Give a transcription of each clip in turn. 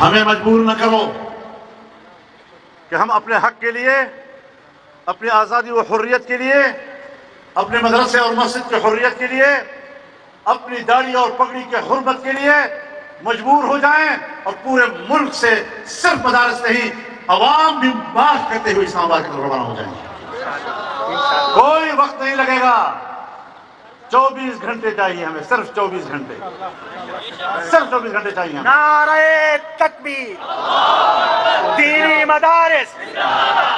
ہمیں مجبور نہ کرو کہ ہم اپنے حق کے لیے، اپنی آزادی و حریت کے لیے، اپنے مدرسے اور مسجد کی حریت کے لیے، اپنی داڑھی اور پگڑی کے حرمت کے لیے مجبور ہو جائیں، اور پورے ملک سے صرف مدارس نہیں، عوام بھی مارچ کرتے ہوئے اسلام آباد کی طرف روانہ ہو جائیں گے۔ کوئی وقت نہیں لگے گا، 24 گھنٹے چاہیے ہمیں، صرف 24 گھنٹے، صرف 24 گھنٹے چاہیے ہمیں۔ نعرہ تکبیر، دینی مدارس،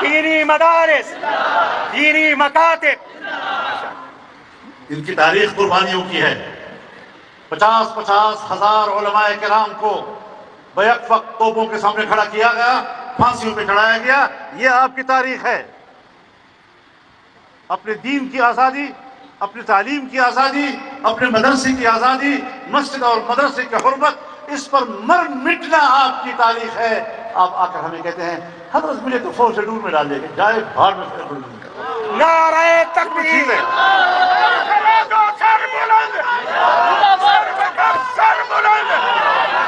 دینی مدارس، دینی مکاتب۔ ان کی تاریخ قربانیوں کی ہے۔ 50 ہزار علماء کرام کو بیک وقت توپوں کے سامنے کھڑا کیا گیا، پھانسیوں پہ چڑھایا گیا، یہ آپ کی تاریخ ہے۔ اپنے دین کی آزادی، اپنی تعلیم کی آزادی، اپنے مدرسے کی آزادی، مسجد اور مدرسے کی حرمت، اس پر مر مٹنا آپ کی تاریخ ہے۔ آپ آ کر ہمیں کہتے ہیں حضرت مجھے تو فوج سے دور میں ڈال دے گا، جائے بھاڑ میں پھر نعرہ تکبیر، سر بلند، سر بکف سر بلند،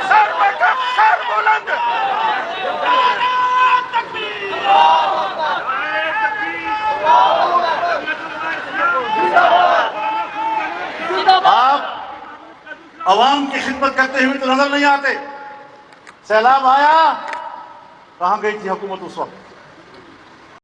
سر بکف سر بلند۔ آپ عوام کی خدمت کرتے ہوئے تو نظر نہیں آتے۔ سیلاب آیا، کہاں گئی تھی حکومت اس وقت؟